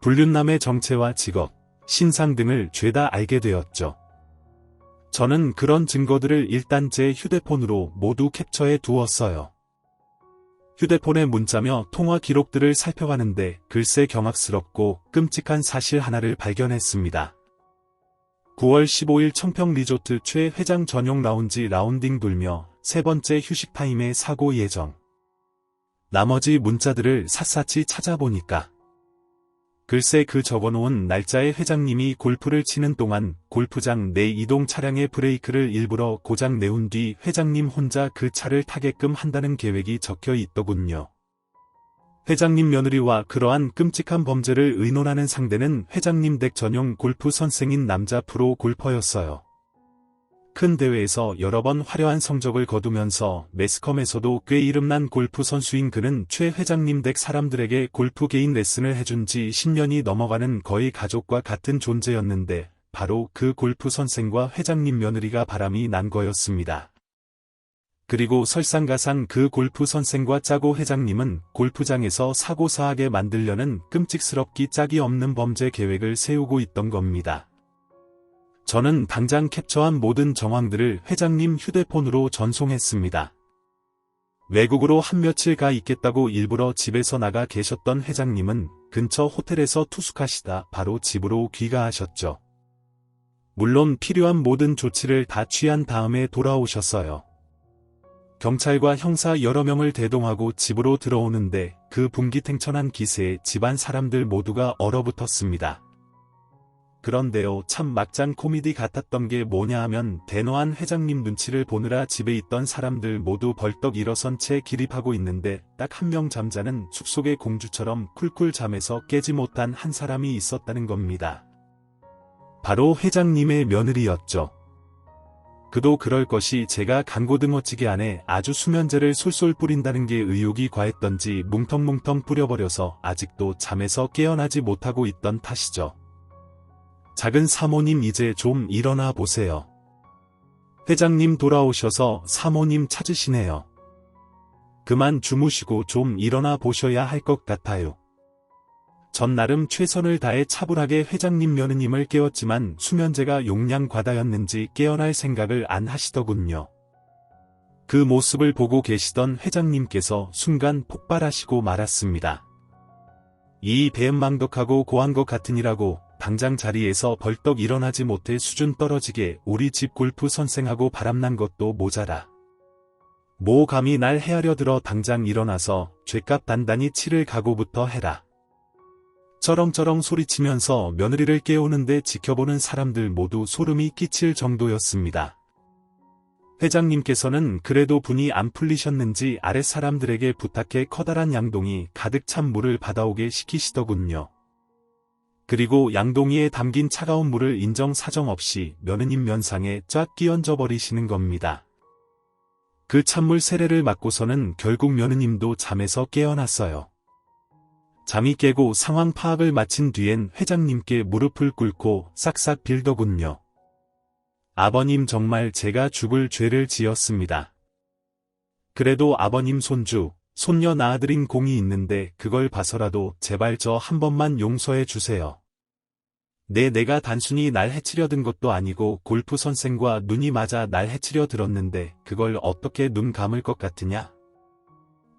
불륜남의 정체와 직업, 신상 등을 죄다 알게 되었죠. 저는 그런 증거들을 일단 제 휴대폰으로 모두 캡처해 두었어요. 휴대폰의 문자며 통화 기록들을 살펴가는데 글쎄 경악스럽고 끔찍한 사실 하나를 발견했습니다. 9월 15일 청평 리조트 최 회장 전용 라운지 라운딩 돌며 세 번째 휴식 타임에 사고 예정. 나머지 문자들을 샅샅이 찾아보니까 글쎄 그 적어놓은 날짜에 회장님이 골프를 치는 동안 골프장 내 이동 차량의 브레이크를 일부러 고장 내온 뒤 회장님 혼자 그 차를 타게끔 한다는 계획이 적혀 있더군요. 회장님 며느리와 그러한 끔찍한 범죄를 의논하는 상대는 회장님 댁 전용 골프 선생인 남자 프로 골퍼였어요. 큰 대회에서 여러 번 화려한 성적을 거두면서 매스컴에서도 꽤 이름난 골프 선수인 그는 최 회장님 댁 사람들에게 골프 개인 레슨을 해준 지 10년이 넘어가는 거의 가족과 같은 존재였는데 바로 그 골프 선생과 회장님 며느리가 바람이 난 거였습니다. 그리고 설상가상 그 골프 선생과 짜고 회장님은 골프장에서 사고사하게 만들려는 끔찍스럽기 짝이 없는 범죄 계획을 세우고 있던 겁니다. 저는 당장 캡처한 모든 정황들을 회장님 휴대폰으로 전송했습니다. 외국으로 한 며칠 가 있겠다고 일부러 집에서 나가 계셨던 회장님은 근처 호텔에서 투숙하시다 바로 집으로 귀가하셨죠. 물론 필요한 모든 조치를 다 취한 다음에 돌아오셨어요. 경찰과 형사 여러 명을 대동하고 집으로 들어오는데 그 분기탱천한 기세에 집안 사람들 모두가 얼어붙었습니다. 그런데요, 참 막장 코미디 같았던 게 뭐냐 하면 대노한 회장님 눈치를 보느라 집에 있던 사람들 모두 벌떡 일어선 채 기립하고 있는데 딱 한 명 잠자는 숲속의 공주처럼 쿨쿨 잠에서 깨지 못한 한 사람이 있었다는 겁니다. 바로 회장님의 며느리였죠. 그도 그럴 것이 제가 강고등어찌개 안에 아주 수면제를 솔솔 뿌린다는 게 의욕이 과했던지 뭉텅뭉텅 뿌려버려서 아직도 잠에서 깨어나지 못하고 있던 탓이죠. 작은 사모님 이제 좀 일어나 보세요. 회장님 돌아오셔서 사모님 찾으시네요. 그만 주무시고 좀 일어나 보셔야 할 것 같아요. 전 나름 최선을 다해 차분하게 회장님 며느님을 깨웠지만 수면제가 용량과다였는지 깨어날 생각을 안 하시더군요. 그 모습을 보고 계시던 회장님께서 순간 폭발하시고 말았습니다. 이 배은망덕하고 고한 것 같으니라고 당장 자리에서 벌떡 일어나지 못해 수준 떨어지게 우리 집 골프 선생하고 바람난 것도 모자라. 뭐 감히 날 헤아려 들어 당장 일어나서 죗값 단단히 치를 각오부터 해라. 쩌렁쩌렁 소리치면서 며느리를 깨우는데 지켜보는 사람들 모두 소름이 끼칠 정도였습니다. 회장님께서는 그래도 분이 안 풀리셨는지 아랫 사람들에게 부탁해 커다란 양동이 가득 찬 물을 받아오게 시키시더군요. 그리고 양동이에 담긴 차가운 물을 인정사정 없이 며느님 면상에 쫙 끼얹어 버리시는 겁니다. 그 찬물 세례를 맞고서는 결국 며느님도 잠에서 깨어났어요. 잠이 깨고 상황 파악을 마친 뒤엔 회장님께 무릎을 꿇고 싹싹 빌더군요. 아버님 정말 제가 죽을 죄를 지었습니다. 그래도 아버님 손주, 손녀 낳아드린 공이 있는데 그걸 봐서라도 제발 저 한 번만 용서해 주세요. 내가 단순히 날 해치려 든 것도 아니고 골프 선생과 눈이 맞아 날 해치려 들었는데 그걸 어떻게 눈 감을 것 같으냐?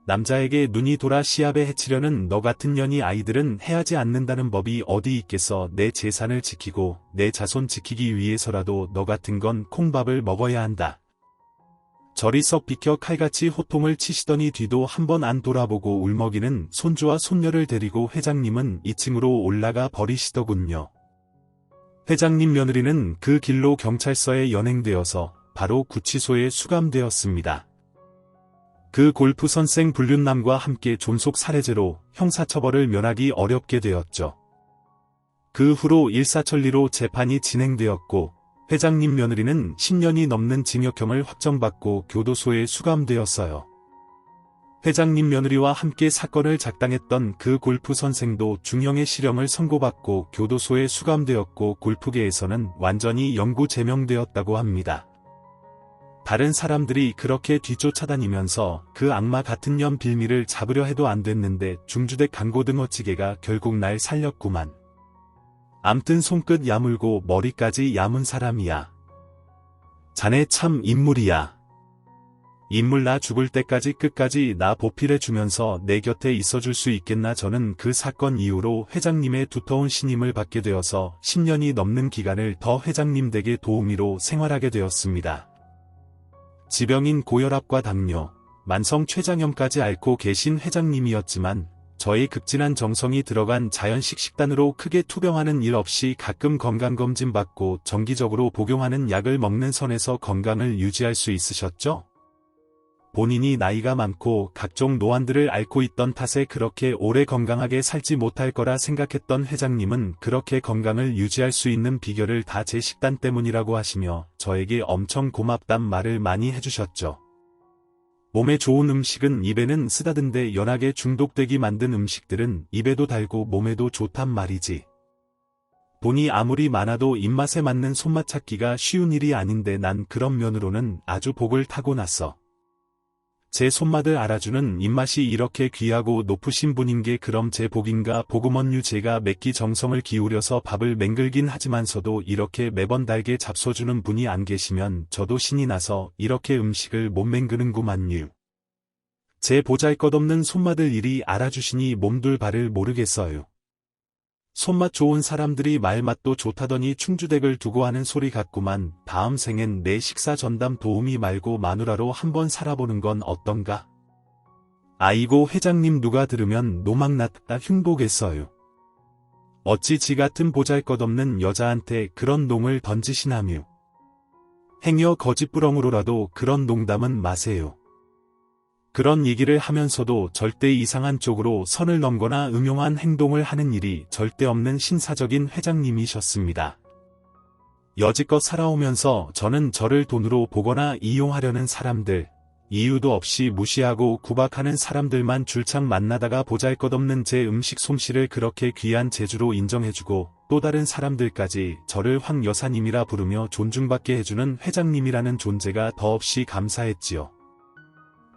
남자에게 눈이 돌아 시합에 해치려는 너 같은 년이 아이들은 해하지 않는다는 법이 어디 있겠어. 내 재산을 지키고 내 자손 지키기 위해서라도 너 같은 건 콩밥을 먹어야 한다. 저리 썩 비켜 칼같이 호통을 치시더니 뒤도 한 번 안 돌아보고 울먹이는 손주와 손녀를 데리고 회장님은 2층으로 올라가 버리시더군요. 회장님 며느리는 그 길로 경찰서에 연행되어서 바로 구치소에 수감되었습니다. 그 골프 선생 불륜남과 함께 존속 살해죄로 형사처벌을 면하기 어렵게 되었죠. 그 후로 일사천리로 재판이 진행되었고 회장님 며느리는 10년이 넘는 징역형을 확정받고 교도소에 수감되었어요. 회장님 며느리와 함께 사건을 작당했던 그 골프 선생도 중형의 실형을 선고받고 교도소에 수감되었고 골프계에서는 완전히 영구 제명되었다고 합니다. 다른 사람들이 그렇게 뒤쫓아다니면서 그 악마 같은 년 빌미를 잡으려 해도 안 됐는데 중주댁 강고등어찌개가 결국 날 살렸구만. 암튼 손끝 야물고 머리까지 야문 사람이야. 자네 참 인물이야. 인물 나 죽을 때까지 끝까지 나 보필해주면서 내 곁에 있어줄 수 있겠나. 저는 그 사건 이후로 회장님의 두터운 신임을 받게 되어서 10년이 넘는 기간을 더 회장님 댁의 도우미로 생활하게 되었습니다. 지병인 고혈압과 당뇨, 만성 췌장염까지 앓고 계신 회장님이었지만 저의 극진한 정성이 들어간 자연식 식단으로 크게 투병하는 일 없이 가끔 건강검진 받고 정기적으로 복용하는 약을 먹는 선에서 건강을 유지할 수 있으셨죠? 본인이 나이가 많고 각종 노안들을 앓고 있던 탓에 그렇게 오래 건강하게 살지 못할 거라 생각했던 회장님은 그렇게 건강을 유지할 수 있는 비결을 다 제 식단 때문이라고 하시며 저에게 엄청 고맙단 말을 많이 해주셨죠. 몸에 좋은 음식은 입에는 쓰다듬데 연하게 중독되게 만든 음식들은 입에도 달고 몸에도 좋단 말이지. 돈이 아무리 많아도 입맛에 맞는 손맛 찾기가 쉬운 일이 아닌데 난 그런 면으로는 아주 복을 타고났어. 제 손맛을 알아주는 입맛이 이렇게 귀하고 높으신 분인 게 그럼 제 복인가 복음언유. 제가 맵기 정성을 기울여서 밥을 맹글긴 하지만서도 이렇게 매번 달게 잡숴주는 분이 안 계시면 저도 신이 나서 이렇게 음식을 못 맹그는구만요. 제 보잘것없는 손맛을 이리 알아주시니 몸둘 바를 모르겠어요. 손맛 좋은 사람들이 말맛도 좋다더니 충주댁을 두고 하는 소리 같구만. 다음 생엔 내 식사 전담 도우미 말고 마누라로 한번 살아보는 건 어떤가? 아이고 회장님 누가 들으면 노망났다 흉보겠어요. 어찌 지 같은 보잘것없는 여자한테 그런 농을 던지시나뮤. 행여 거짓부렁으로라도 그런 농담은 마세요. 그런 얘기를 하면서도 절대 이상한 쪽으로 선을 넘거나 음흉한 행동을 하는 일이 절대 없는 신사적인 회장님이셨습니다. 여지껏 살아오면서 저는 저를 돈으로 보거나 이용하려는 사람들, 이유도 없이 무시하고 구박하는 사람들만 줄창 만나다가 보잘것없는 제 음식 솜씨를 그렇게 귀한 재주로 인정해주고 또 다른 사람들까지 저를 황 여사님이라 부르며 존중받게 해주는 회장님이라는 존재가 더없이 감사했지요.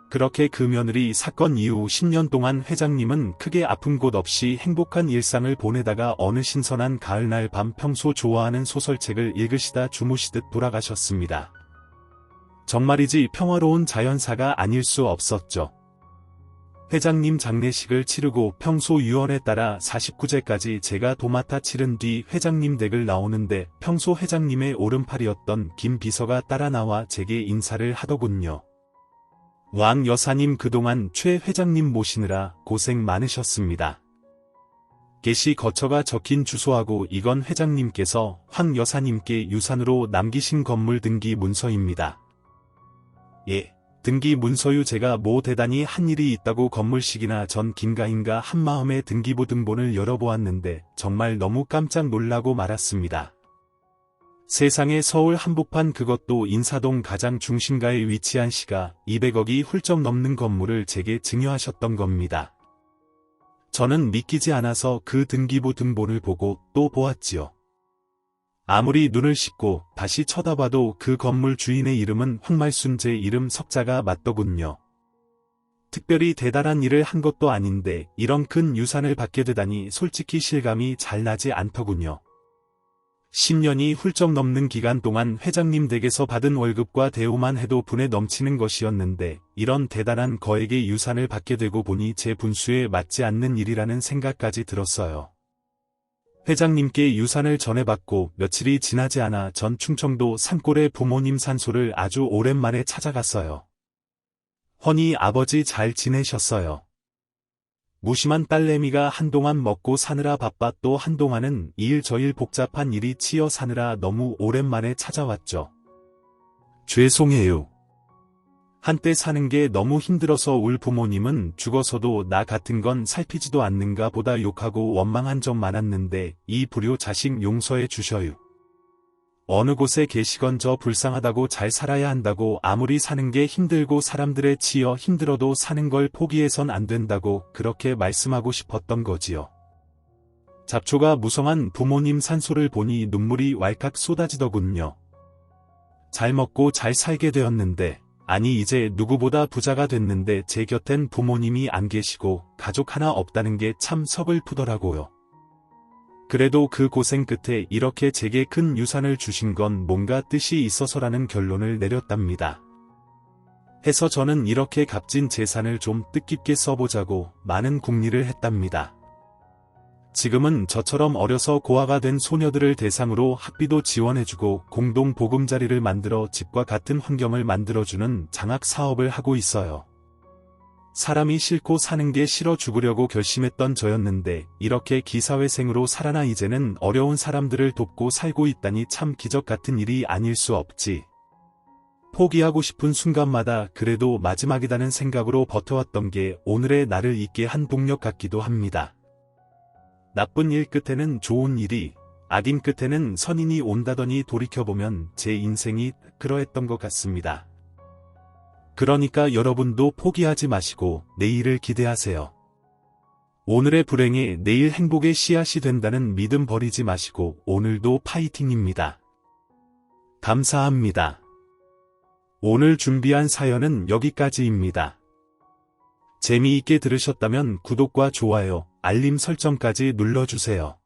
그렇게 그 며느리 사건 이후 10년 동안 회장님은 크게 아픈 곳 없이 행복한 일상을 보내다가 어느 신선한 가을날 밤 평소 좋아하는 소설책을 읽으시다 주무시듯 돌아가셨습니다. 정말이지 평화로운 자연사가 아닐 수 없었죠. 회장님 장례식을 치르고 평소 유언에 따라 49제까지 제가 도맡아 치른 뒤 회장님 댁을 나오는데 평소 회장님의 오른팔이었던 김 비서가 따라 나와 제게 인사를 하더군요. 왕 여사님 그동안 최 회장님 모시느라 고생 많으셨습니다. 게시 거처가 적힌 주소하고 이건 회장님께서 황 여사님께 유산으로 남기신 건물 등기 문서입니다. 예, 등기 문서유. 제가 뭐 대단히 한 일이 있다고 건물식이나 전 긴가인가 한마음에 등기부 등본을 열어보았는데 정말 너무 깜짝 놀라고 말았습니다. 세상에 서울 한복판 그것도 인사동 가장 중심가에 위치한 시가 200억이 훌쩍 넘는 건물을 제게 증여하셨던 겁니다. 저는 믿기지 않아서 그 등기부 등본을 보고 또 보았지요. 아무리 눈을 씻고 다시 쳐다봐도 그 건물 주인의 이름은 황말순 제 이름 석자가 맞더군요. 특별히 대단한 일을 한 것도 아닌데 이런 큰 유산을 받게 되다니 솔직히 실감이 잘 나지 않더군요. 10년이 훌쩍 넘는 기간 동안 회장님 댁에서 받은 월급과 대우만 해도 분에 넘치는 것이었는데 이런 대단한 거액의 유산을 받게 되고 보니 제 분수에 맞지 않는 일이라는 생각까지 들었어요. 회장님께 유산을 전해받고 며칠이 지나지 않아 전 충청도 산골의 부모님 산소를 아주 오랜만에 찾아갔어요. 허니 아버지 잘 지내셨어요? 무심한 딸내미가 한동안 먹고 사느라 바빠 또 한동안은 이일 저일 복잡한 일이 치여 사느라 너무 오랜만에 찾아왔죠. 죄송해요. 한때 사는 게 너무 힘들어서 울 부모님은 죽어서도 나 같은 건 살피지도 않는가 보다 욕하고 원망한 적 많았는데 이 불효 자식 용서해 주셔요. 어느 곳에 계시건 저 불쌍하다고 잘 살아야 한다고 아무리 사는 게 힘들고 사람들에 치여 힘들어도 사는 걸 포기해선 안 된다고 그렇게 말씀하고 싶었던 거지요. 잡초가 무성한 부모님 산소를 보니 눈물이 왈칵 쏟아지더군요. 잘 먹고 잘 살게 되었는데 아니 이제 누구보다 부자가 됐는데 제 곁엔 부모님이 안 계시고 가족 하나 없다는 게 참 서글프더라고요. 그래도 그 고생 끝에 이렇게 제게 큰 유산을 주신 건 뭔가 뜻이 있어서라는 결론을 내렸답니다. 해서 저는 이렇게 값진 재산을 좀 뜻깊게 써보자고 많은 궁리를 했답니다. 지금은 저처럼 어려서 고아가 된 소녀들을 대상으로 학비도 지원해주고 공동 보금자리를 만들어 집과 같은 환경을 만들어주는 장학 사업을 하고 있어요. 사람이 싫고 사는 게 싫어 죽으려고 결심했던 저였는데 이렇게 기사회생으로 살아나 이제는 어려운 사람들을 돕고 살고 있다니 참 기적 같은 일이 아닐 수 없지. 포기하고 싶은 순간마다 그래도 마지막이라는 생각으로 버텨왔던 게 오늘의 나를 있게 한 동력 같기도 합니다. 나쁜 일 끝에는 좋은 일이, 악인 끝에는 선인이 온다더니 돌이켜보면 제 인생이 그러했던 것 같습니다. 그러니까 여러분도 포기하지 마시고 내일을 기대하세요. 오늘의 불행이 내일 행복의 씨앗이 된다는 믿음 버리지 마시고 오늘도 파이팅입니다. 감사합니다. 오늘 준비한 사연은 여기까지입니다. 재미있게 들으셨다면 구독과 좋아요, 알림 설정까지 눌러주세요.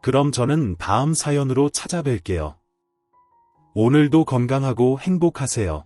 그럼 저는 다음 사연으로 찾아뵐게요. 오늘도 건강하고 행복하세요.